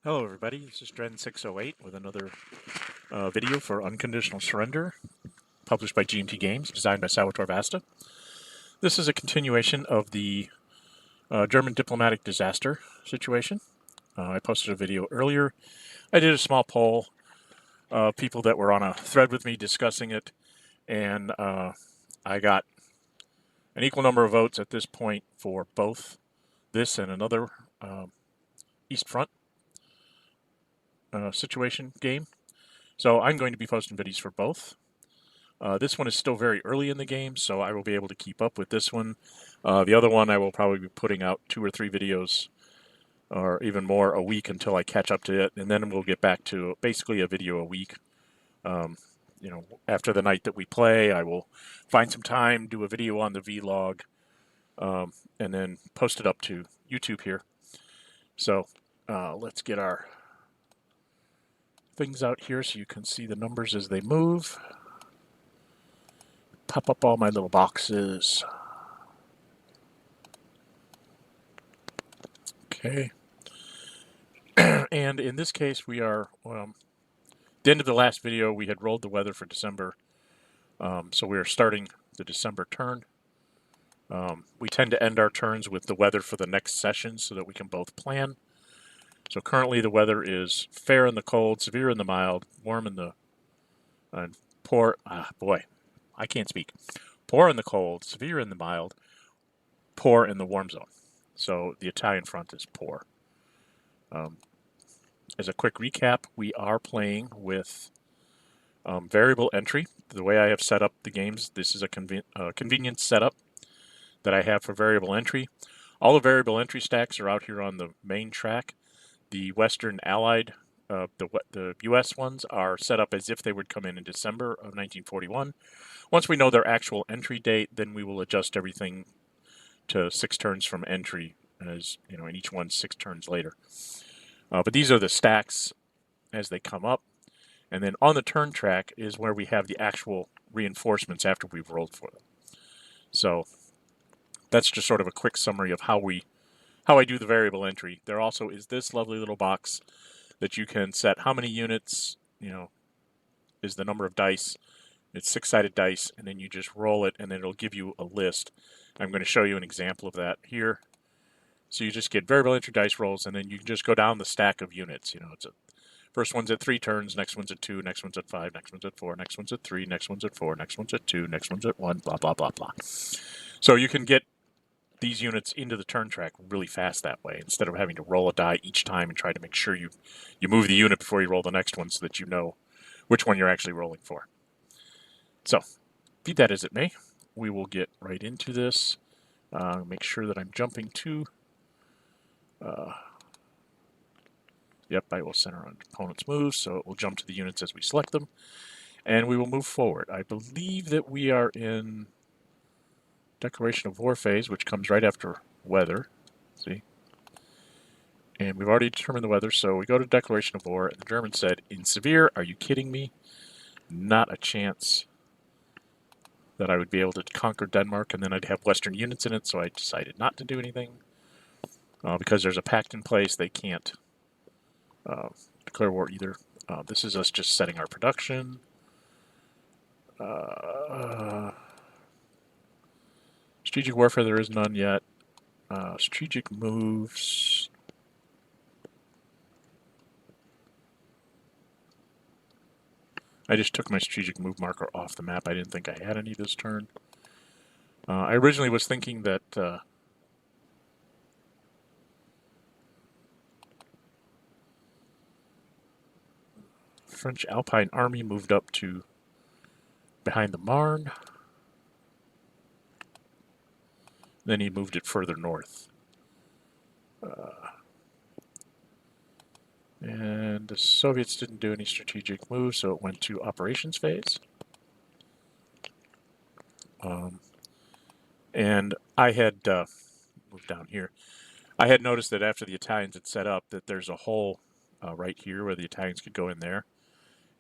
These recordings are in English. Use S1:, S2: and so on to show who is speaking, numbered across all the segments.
S1: Hello everybody, this is Dec39toApr40 with another video for Unconditional Surrender, published by GMT Games, designed by Salvatore Vasta. This is a continuation of the German diplomatic disaster situation. I posted a video earlier. I did a small poll of people that were on a thread with me discussing it, and I got an equal number of votes at this point for both this and another East Front situation game. So I'm going to be posting videos for both. This one is still very early in the game, so I will be able to keep up with this one. The other one I will probably be putting out 2 or 3 videos or even more a week until I catch up to it, and then we'll get back to basically a video a week. After the night that we play, I will find some time, do a video on the vlog, and then post it up to YouTube here. So let's get our things out here so you can see the numbers as they move. Pop up all my little boxes. Okay. And in this case, we are, the end of the last video, we had rolled the weather for December. So we are starting the December turn. We tend to end our turns with the weather for the next session so that we can both plan. So currently the weather is fair in the cold, severe in the mild, warm in the, poor, I can't speak. Poor in the cold, severe in the mild, poor in the warm zone. So the Italian front is poor. As a quick recap, we are playing with variable entry. The way I have set up the games, this is a convenient setup that I have for variable entry. All the variable entry stacks are out here on the main track. The Western Allied, the US ones, are set up as if they would come in December of 1941. Once we know their actual entry date, then we will adjust everything to 6 turns from entry, as you know, and each one 6 turns later. But these are the stacks as they come up. And then on the turn track is where we have the actual reinforcements after we've rolled for them. So that's just sort of a quick summary of how I do the variable entry. There also is this lovely little box that you can set how many units, is the number of dice. It's 6-sided dice, and then you just roll it, and then it'll give you a list. I'm going to show you an example of that here. So you just get variable entry dice rolls, and then you can just go down the stack of units. It's first one's at 3 turns, next one's at 2, next one's at 5, next one's at 4, next one's at 3, next one's at 4, next one's at 2, next one's at 1, blah, blah, blah, blah. So you can get these units into the turn track really fast that way, instead of having to roll a die each time and try to make sure you move the unit before you roll the next one so that you know which one you're actually rolling for. So, be that as it may, we will get right into this. Make sure that I'm jumping to... Yep, I will center on opponent's moves, so it will jump to the units as we select them. And we will move forward. I believe that we are in Declaration of War phase, which comes right after weather. See? And we've already determined the weather, so we go to Declaration of War, and the German said, in severe, are you kidding me? Not a chance that I would be able to conquer Denmark, and then I'd have Western units in it, so I decided not to do anything. Because there's a pact in place, they can't declare war either. This is us just setting our production. Strategic warfare, there is none yet. Strategic moves. I just took my strategic move marker off the map. I didn't think I had any this turn. I originally was thinking that French Alpine Army moved up to behind the Marne. Then he moved it further north. And the Soviets didn't do any strategic moves, so it went to operations phase. And I had moved down here. I had noticed that after the Italians had set up that there's a hole right here where the Italians could go in there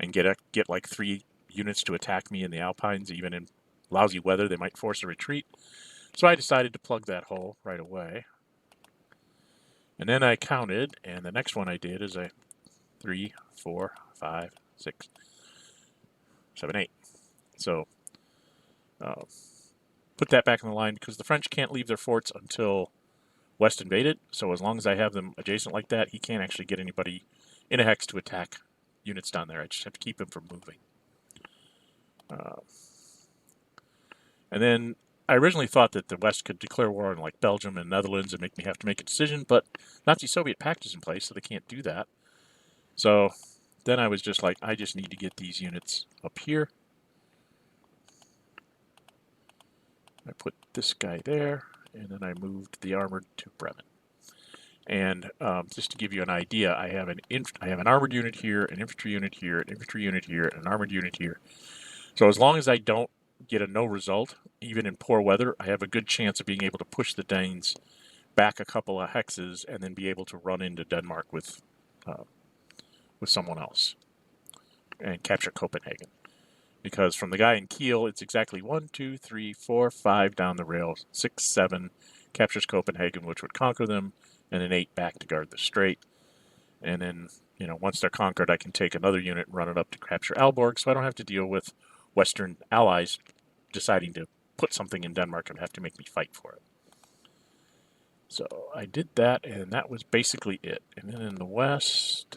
S1: and get like 3 units to attack me in the Alpines. Even in lousy weather, they might force a retreat. So I decided to plug that hole right away. And then I counted, and the next one I did is a 3, 4, 5, 6, 7, 8. So uh, put that back in the line because the French can't leave their forts until West invaded. So as long as I have them adjacent like that, he can't actually get anybody in a hex to attack units down there. I just have to keep him from moving. And then I originally thought that the West could declare war on like Belgium and Netherlands and make me have to make a decision, but Nazi-Soviet pact is in place, so they can't do that. So then I was just like, I just need to get these units up here. I put this guy there, and then I moved the armored to Bremen. And just to give you an idea, I have an armored unit here, an infantry unit here, an infantry unit here, and an armored unit here. So as long as I don't get a no result, even in poor weather, I have a good chance of being able to push the Danes back a couple of hexes and then be able to run into Denmark with someone else and capture Copenhagen. Because from the guy in Kiel, it's exactly 1, 2, 3, 4, 5 down the rail, 6, 7 captures Copenhagen, which would conquer them, and an 8 back to guard the strait. And then, once they're conquered, I can take another unit and run it up to capture Aalborg, so I don't have to deal with Western allies deciding to put something in Denmark and have to make me fight for it. So I did that, and that was basically it. And then in the west,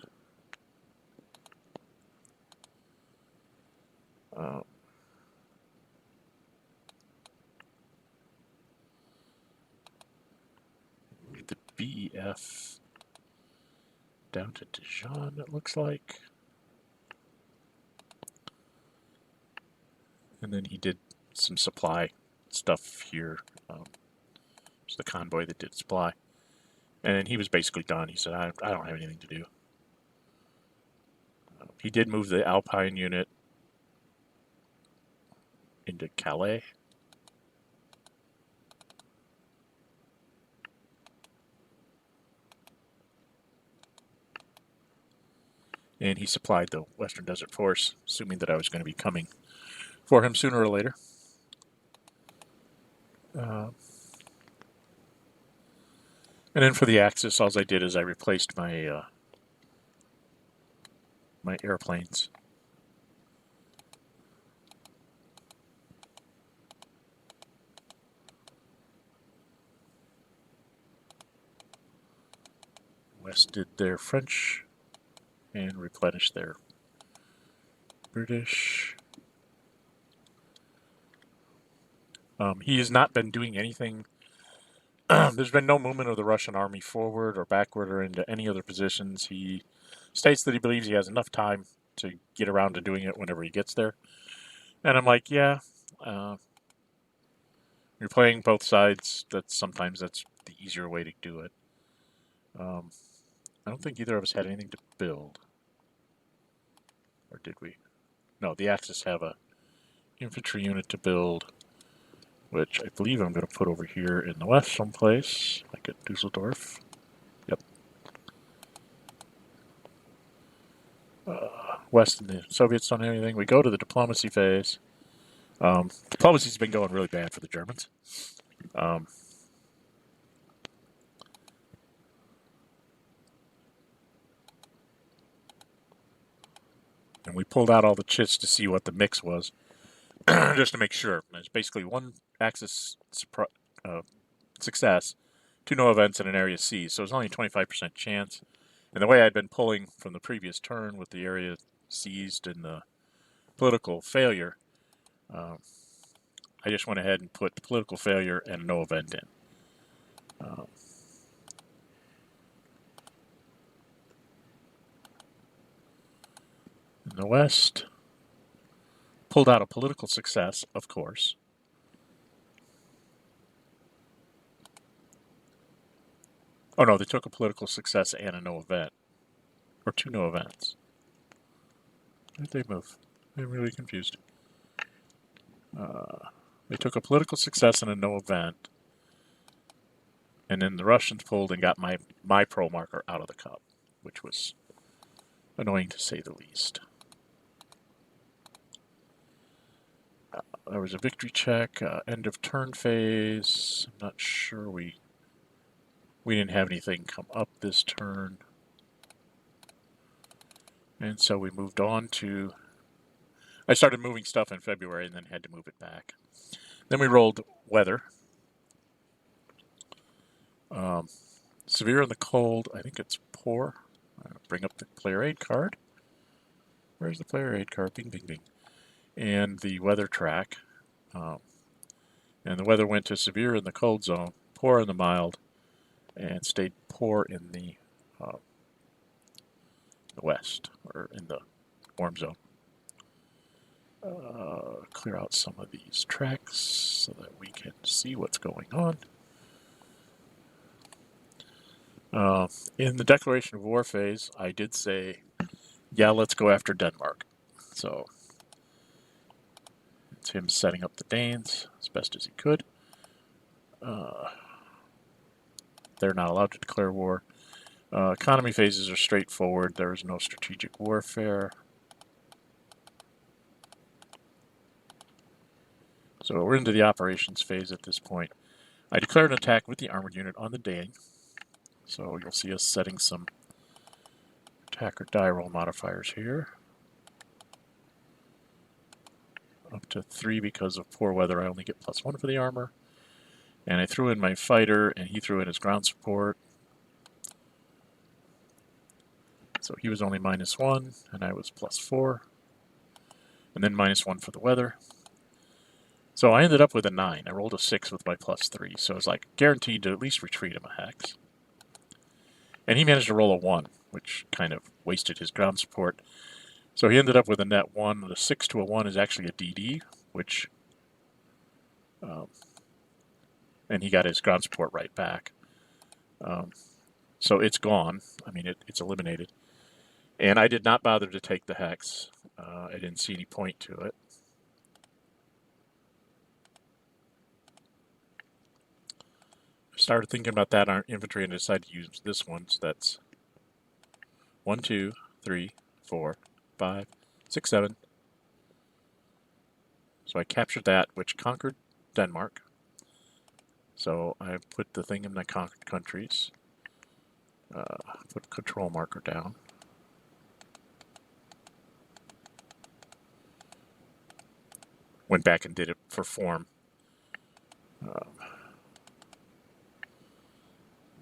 S1: the BEF down to Dijon, it looks like. And then he did some supply stuff here. It's the convoy that did supply. And then he was basically done. He said, I don't have anything to do. He did move the Alpine unit into Calais. And he supplied the Western Desert Force, assuming that I was going to be coming for him sooner or later. And then for the Axis, all I did is I replaced my my airplanes. West did their French and replenished their British. He has not been doing anything. There's been no movement of the Russian army forward or backward or into any other positions. He states that he believes he has enough time to get around to doing it whenever he gets there. And I'm like, yeah, you're playing both sides. Sometimes that's the easier way to do it. I don't think either of us had anything to build. Or did we? No, the Axis have a infantry unit to build, which I believe I'm going to put over here in the west someplace, like at Dusseldorf. Yep. West and the Soviets don't have anything. We go to the diplomacy phase. Diplomacy's been going really bad for the Germans. And we pulled out all the chits to see what the mix was, just to make sure. It's basically one Axis success, 2 no events, and an area seized. So it's only a 25% chance. And the way I'd been pulling from the previous turn with the area seized and the political failure, I just went ahead and put the political failure and a no event in. In the West, pulled out a political success, of course. Oh no, they took a political success and a no event. Or 2 no events. Where did they move? I'm really confused. They took a political success and a no event. And then the Russians pulled and got my pro marker out of the cup, which was annoying to say the least. There was a victory check, end of turn phase. I'm not sure we We didn't have anything come up this turn. And so we moved on to... I started moving stuff in February and then had to move it back. Then we rolled weather. Severe in the cold. I think it's poor. Bring up the player aid card. Where's the player aid card? Bing, bing, bing. And the weather track. And the weather went to severe in the cold zone, poor in the mild, and stayed poor in the west, or in the warm zone. Clear out some of these tracks so that we can see what's going on. In the declaration of war phase, I did say, yeah, let's go after Denmark. So it's him setting up the Danes as best as he could. They're not allowed to declare war. Economy phases are straightforward. There is no strategic warfare. So we're into the operations phase at this point. I declared an attack with the armored unit on the Dane. So you'll see us setting some attack or die roll modifiers here. Up to 3 because of poor weather. I only get +1 for the armor. And I threw in my fighter, and he threw in his ground support. So he was only -1, and I was +4. And then -1 for the weather. So I ended up with a 9. I rolled a 6 with my +3. So I was like guaranteed to at least retreat him a hex. And he managed to roll a 1, which kind of wasted his ground support. So he ended up with a net 1. The 6 to a 1 is actually a DD, which... and he got his ground support right back. So it's gone. I mean, it's eliminated. And I did not bother to take the hex. I didn't see any point to it. I started thinking about that on infantry and decided to use this one. So that's 1, 2, 3, 4, 5, 6, 7. So I captured that, which conquered Denmark. So I put the thing in my conquered countries. Put a control marker down. Went back and did it for form.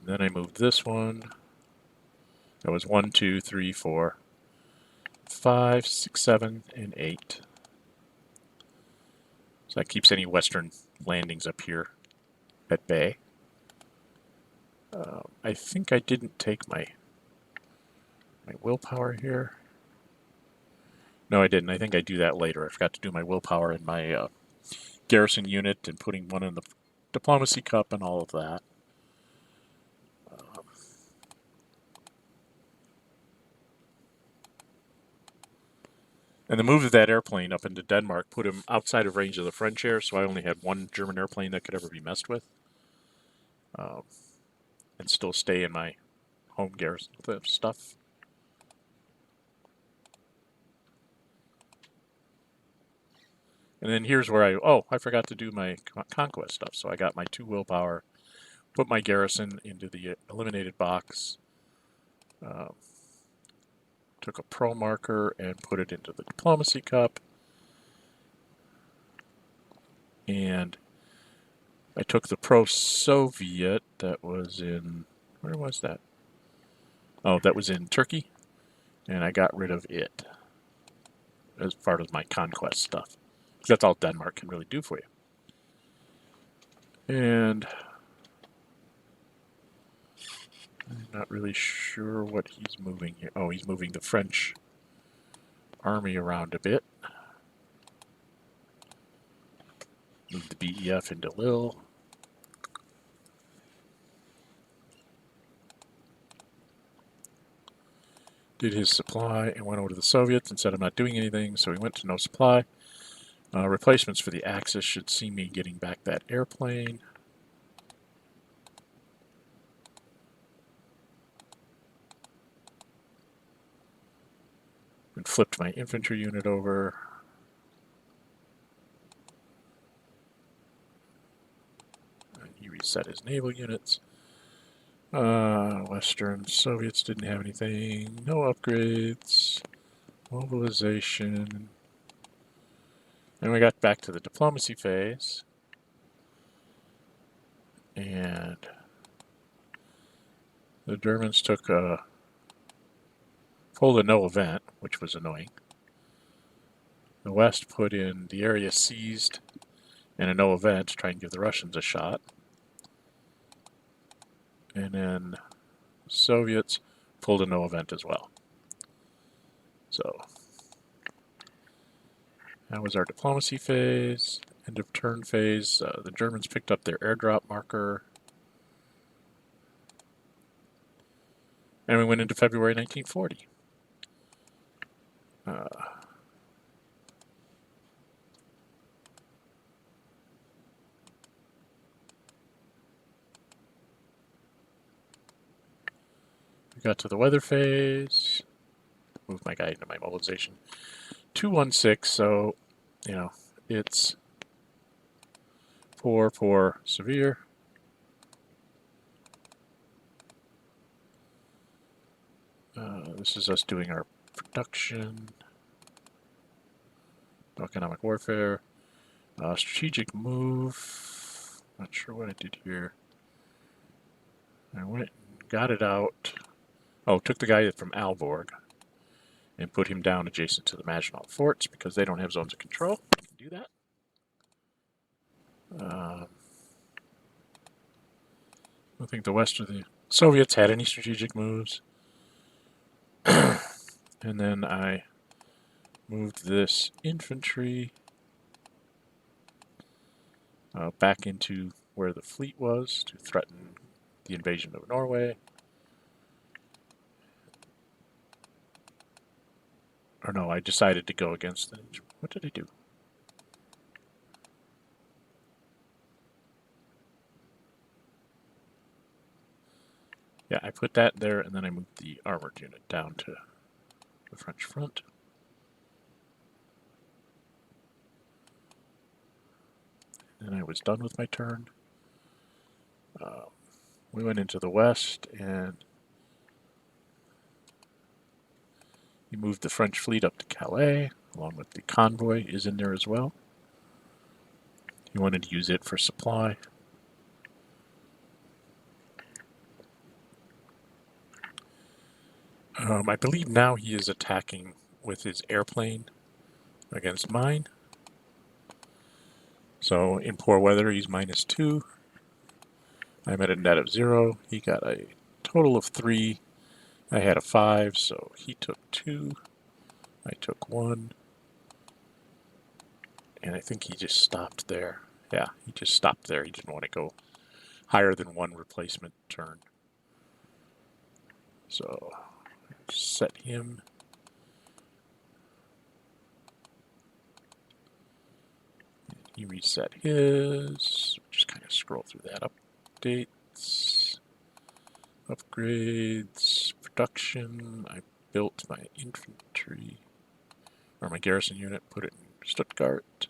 S1: Then I moved this one. That was 1, 2, 3, 4, 5, 6, 7, and 8. So that keeps any western landings up here at bay. I think I didn't take my willpower here. No, I didn't. I think I do that later. I forgot to do my willpower in my garrison unit and putting one in the diplomacy cup and all of that. And the move of that airplane up into Denmark put him outside of range of the French air, so I only had one German airplane that could ever be messed with. And still stay in my home garrison stuff. And then here's where I forgot to do my conquest stuff. So I got my 2 willpower, put my garrison into the eliminated box, took a pro marker and put it into the diplomacy cup. And I took the pro-Soviet that was in, where was that? Oh, that was in Turkey. And I got rid of it as part of my conquest stuff. Because that's all Denmark can really do for you. And I'm not really sure what he's moving here. Oh, he's moving the French army around a bit. Move the BEF into Lille. Did his supply and went over to the Soviets and said I'm not doing anything, so he went to no supply. Replacements for the Axis should see me getting back that airplane. And flipped my infantry unit over. And he reset his naval units. Western Soviets didn't have anything. No upgrades. Mobilization. And we got back to the diplomacy phase. And the Germans took a pulled a no event, which was annoying. The West put in the area seized and a no event to try and give the Russians a shot. And then Soviets pulled a no event as well. So that was our diplomacy phase. End of turn phase. The Germans picked up their airdrop marker. And we went into February 1940. We got to the weather phase. Move my guy into my mobilization. 216, so, you know, it's poor, severe. This is us doing our production. Economic warfare. Strategic move. Not sure what I did here. I went and got it out. Oh, took the guy from Aalborg and put him down adjacent to the Maginot Forts because they don't have zones of control. I can do that. I don't think the West or the Soviets had any strategic moves. And then I moved this infantry back into where the fleet was to threaten the invasion of Norway. Or no, I decided to go against them. What did I do? Yeah, I put that there, and then I moved the armored unit down to the French front. And I was done with my turn. We went into the west, and he moved the French fleet up to Calais, along with the convoy is in there as well. He wanted to use it for supply. I believe now he is attacking with his airplane against mine. So in poor weather, he's -2. I'm at a net of 0. He got a total of 3. I had a 5, so he took 2. I took 1. And I think he just stopped there. Yeah, he just stopped there. He didn't want to go higher than 1 replacement turn. So set him. He reset his. Just kind of scroll through that. Updates, upgrades, production. I built my infantry, or my garrison unit, put it in Stuttgart.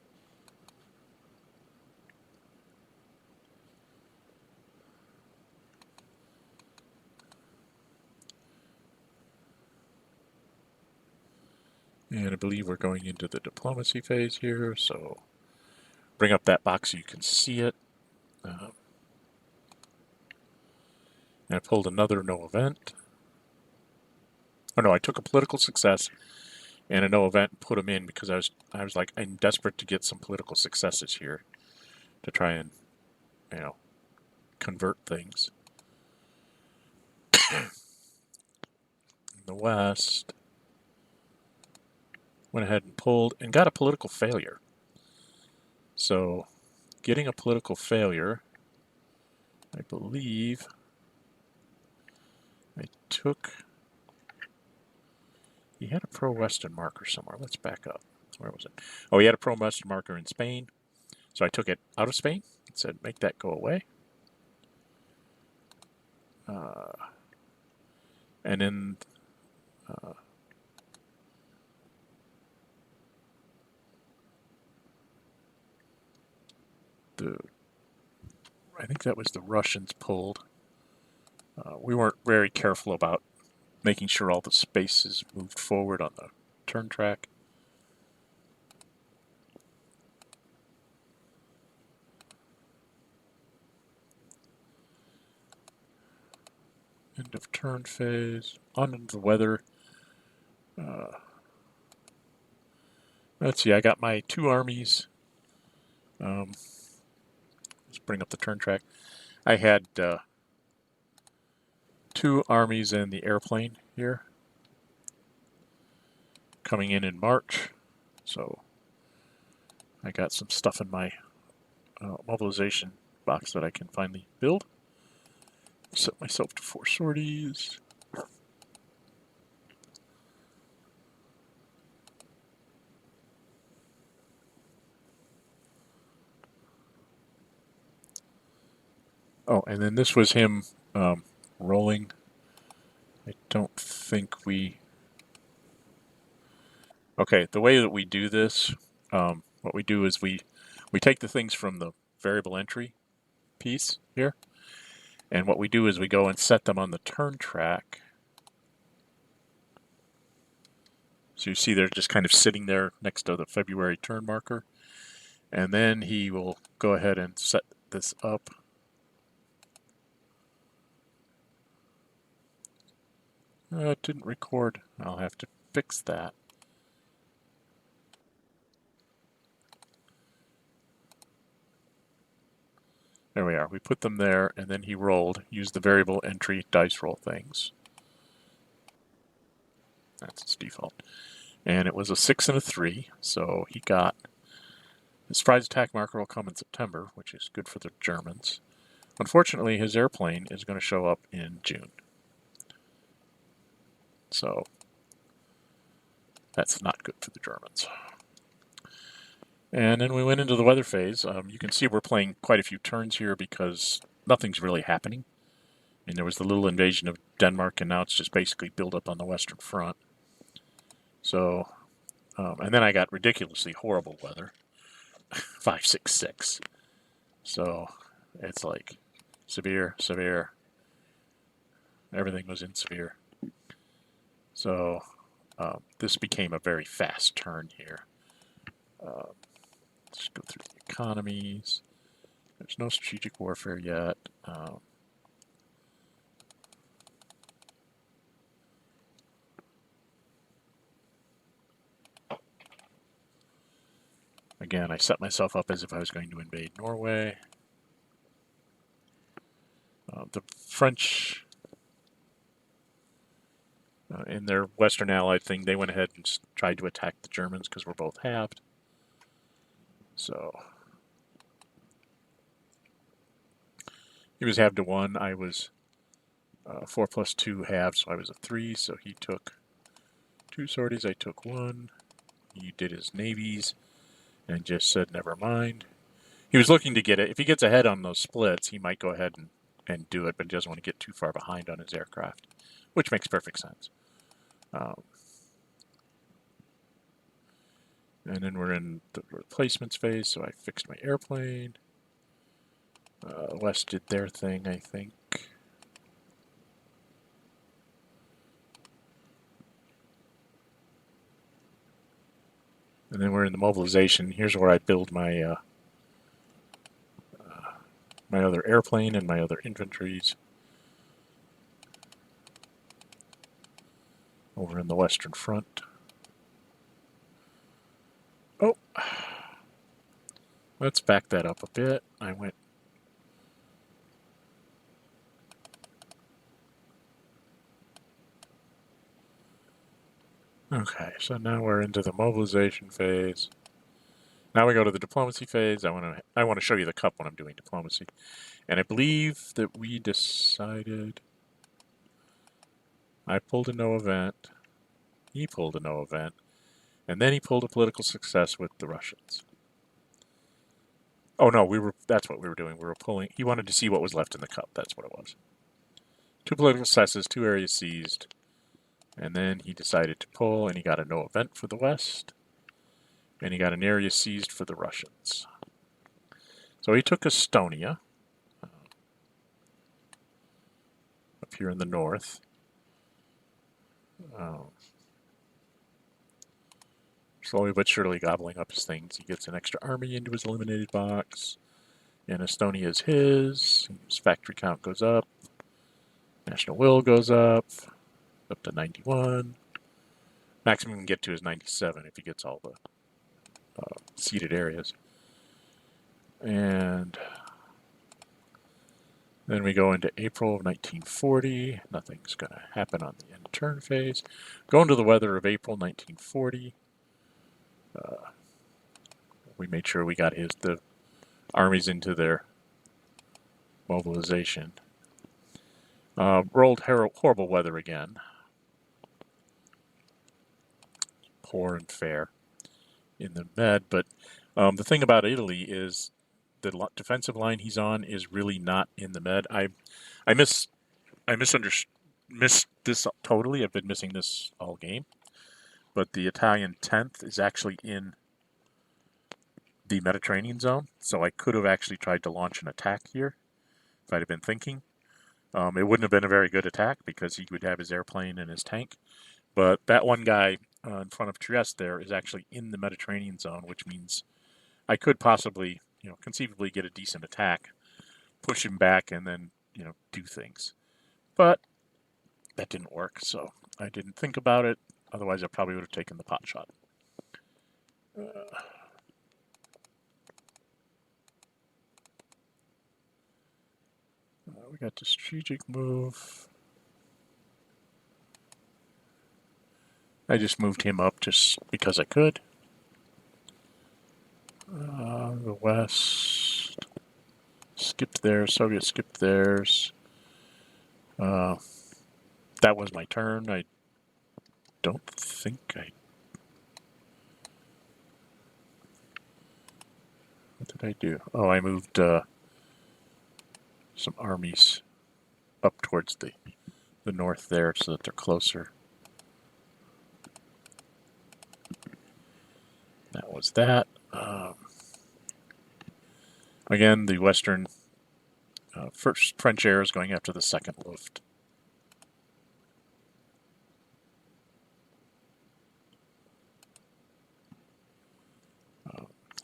S1: And I believe we're going into the diplomacy phase here, so bring up that box so you can see it. And I pulled another no event. Oh no, I took a political success and a no event and put them in because I was like, I'm desperate to get some political successes here to try and, you know, convert things. In the West, went ahead and pulled and got a political failure. So getting a political failure, I believe I took, he had a pro-Western marker somewhere. Let's back up. Where was it? Oh, he had a pro-Western marker in Spain. So I took it out of Spain and said, make that go away. And then I think that was the Russians pulled. We weren't very careful about making sure all the spaces moved forward on the turn track. End of turn phase. On into the weather. Let's see, I got my 2 armies. Let's bring up the turn track. I had 2 armies and the airplane here coming in March. So I got some stuff in my mobilization box that I can finally build. Set myself to 4 sorties. Oh, and then this was him rolling. I don't think we... Okay, the way that we do this, what we do is we take the things from the variable entry piece here, and what we do is we go and set them on the turn track. So you see they're just kind of sitting there next to the February turn marker. And then he will go ahead and set this up. It didn't record. I'll have to fix that. There we are. We put them there, and then he rolled. Used the variable entry dice roll things. That's its default. And it was a 6 and a 3, so he got... His surprise attack marker will come in September, which is good for the Germans. Unfortunately, his airplane is going to show up in June. So that's not good for the Germans. And then we went into the weather phase. You can see we're playing quite a few turns here because nothing's really happening. I mean, there was the little invasion of Denmark, and now it's just basically build up on the Western Front. So, and then I got ridiculously horrible weather, 566. So it's like severe, severe. Everything was in severe. So this became a very fast turn here. Let's go through the economies. There's no strategic warfare yet. Again, I set myself up as if I was going to invade Norway. The French, in their Western Allied thing, they went ahead and tried to attack the Germans because we're both halved. So he was halved to 1. I was 4 plus 2 halved, so I was a 3. So he took 2 sorties. I took 1. He did his navies and just said, never mind. He was looking to get it. If he gets ahead on those splits, he might go ahead and do it, but he doesn't want to get too far behind on his aircraft, which makes perfect sense. And then we're in the replacements phase, so I fixed my airplane. West did their thing, I think. And then we're in the mobilization. Here's where I build my my other airplane and my other infantries. Over in the Western Front. Oh, let's back that up a bit. I went. Okay, so now we're into the mobilization phase. Now we go to the diplomacy phase. I want to show you the cup when I'm doing diplomacy. And I believe that we decided I pulled a no event. He pulled a no event. And then he pulled a political success with the Russians. Oh no, that's what we were doing. We were pulling. He wanted to see what was left in the cup. That's what it was. 2 political successes, 2 areas seized. And then he decided to pull, and he got a no event for the West. And he got an area seized for the Russians. So he took Estonia. up here in the north. Slowly but surely gobbling up his things. He gets an extra army into his eliminated box. And Estonia is his. His factory count goes up. National will goes up to 91. Maximum he can get to is 97 if he gets all the seeded areas. And then we go into April of 1940. Nothing's going to happen on the end turn phase. Go into the weather of April 1940. We made sure we got the armies into their mobilization. Rolled horrible weather again. Poor and fair in the Med, but the thing about Italy is the defensive line he's on is really not in the Med. I missed this totally. I've been missing this all game. But the Italian 10th is actually in the Mediterranean zone, so I could have actually tried to launch an attack here if I'd have been thinking. It wouldn't have been a very good attack because he would have his airplane and his tank. But that one guy in front of Trieste there is actually in the Mediterranean zone, which means I could possibly, conceivably get a decent attack, push him back, and then, do things. But that didn't work, so I didn't think about it. Otherwise, I probably would have taken the pot shot. We got the strategic move. I just moved him up just because I could. The West skipped theirs. Soviets skipped theirs. That was my turn. I don't think What did I do? Oh, I moved some armies up towards the north there so that they're closer. That was that. Again, the Western first French air is going after the second Luft.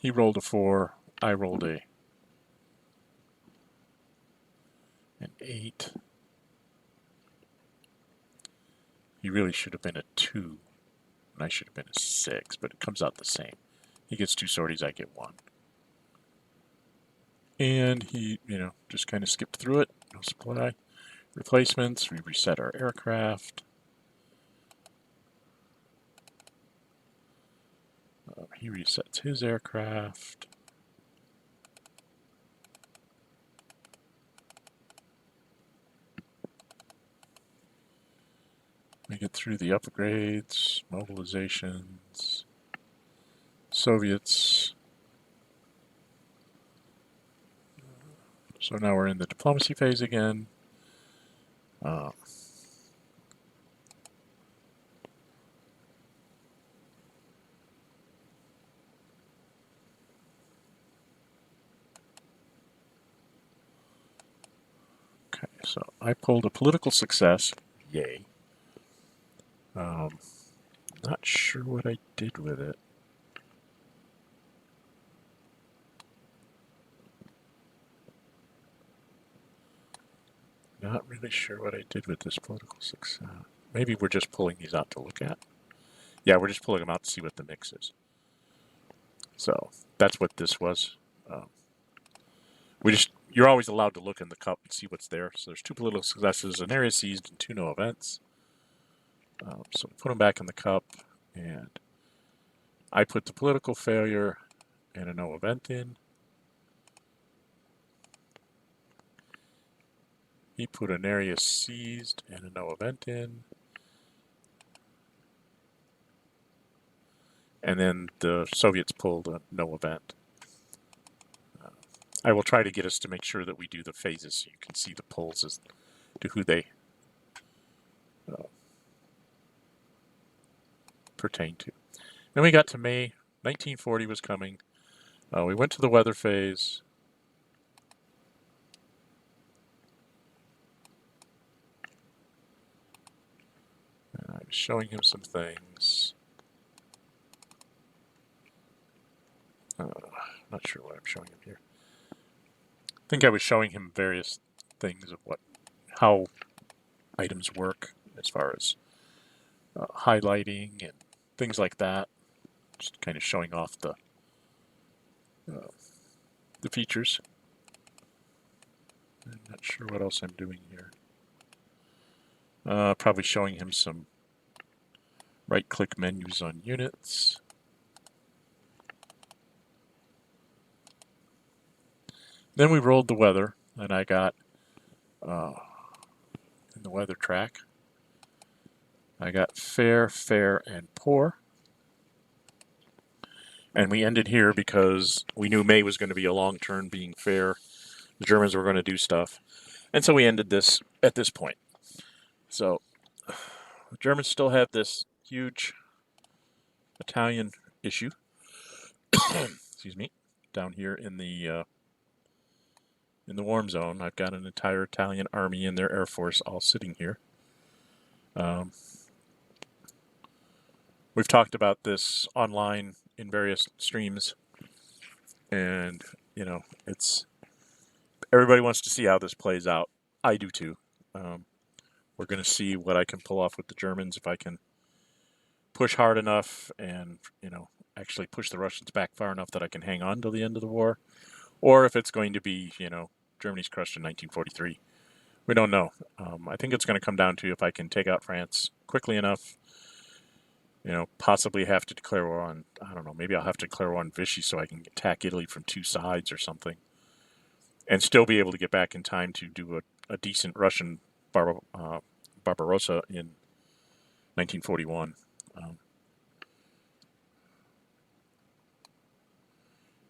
S1: He rolled a 4. I rolled an 8. He really should have been a 2. And I should have been a 6, but it comes out the same. He gets 2 sorties, I get 1. And he, just kind of skipped through it. No supply. Replacements. We reset our aircraft. He resets his aircraft. We get through the upgrades, mobilizations, Soviets. So now we're in the diplomacy phase again. Okay, so I pulled a political success. Yay. Not sure what I did with it. Not really sure what I did with this political success. Maybe we're just pulling these out to look at. Yeah, we're just pulling them out to see what the mix is. So that's what this was. You're always allowed to look in the cup and see what's there. So there's 2 political successes, an area seized, and 2 no events. So we put them back in the cup, and I put the political failure and a no event in. He put an area seized and a no event in. And then the Soviets pulled a no event. I will try to get us to make sure that we do the phases so you can see the pulls as to who they pertain to. Then we got to May. 1940 was coming. We went to the weather phase. was showing him some things. Not sure what I'm showing him here. I think I was showing him various things of how items work as far as highlighting and things like that. Just kind of showing off the features. I'm not sure what else I'm doing here. Probably showing him some right-click menus on units. Then we rolled the weather, and I got in the weather track, I got fair, fair, and poor. And we ended here because we knew May was going to be a long turn being fair. The Germans were going to do stuff. And so we ended this at this point. So the Germans still have this huge Italian issue. Excuse me. Down here in the warm zone, I've got an entire Italian army and their air force all sitting here. We've talked about this online in various streams, and it's everybody wants to see how this plays out. I do too. We're going to see what I can pull off with the Germans, if I can push hard enough and actually push the Russians back far enough that I can hang on till the end of the war, or if it's going to be Germany's crushed in 1943. We don't know. I think it's going to come down to if I can take out France quickly enough. Possibly have to declare war on, I don't know, maybe I'll have to declare war on Vichy so I can attack Italy from two sides or something. And still be able to get back in time to do a decent Russian Barbarossa in 1941.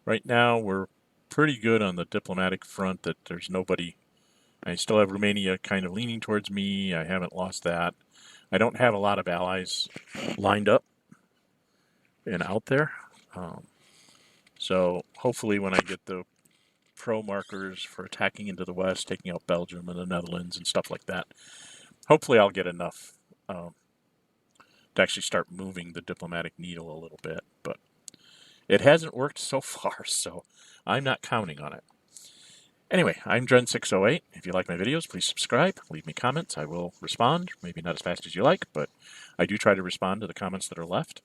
S1: Right now, we're pretty good on the diplomatic front that there's nobody. I still have Romania kind of leaning towards me. I haven't lost that. I don't have a lot of allies lined up and out there. So hopefully when I get the pro markers for attacking into the west, taking out Belgium and the Netherlands and stuff like that, hopefully I'll get enough to actually start moving the diplomatic needle a little bit. But it hasn't worked so far, so I'm not counting on it. Anyway, I'm Dren608. If you like my videos, please subscribe, leave me comments. I will respond. Maybe not as fast as you like, but I do try to respond to the comments that are left.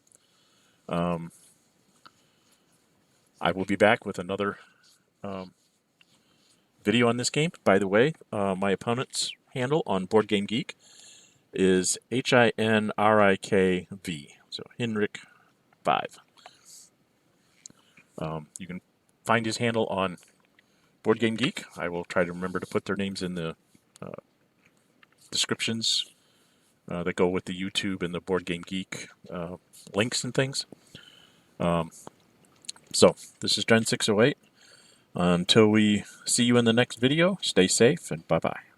S1: I will be back with another video on this game. By the way, my opponent's handle on BoardGameGeek is HinrikV, so HinrikV. You can find his handle on BoardGameGeek. I will try to remember to put their names in the descriptions that go with the YouTube and the BoardGameGeek links and things. So, this is Dren608. Until we see you in the next video, stay safe and bye-bye.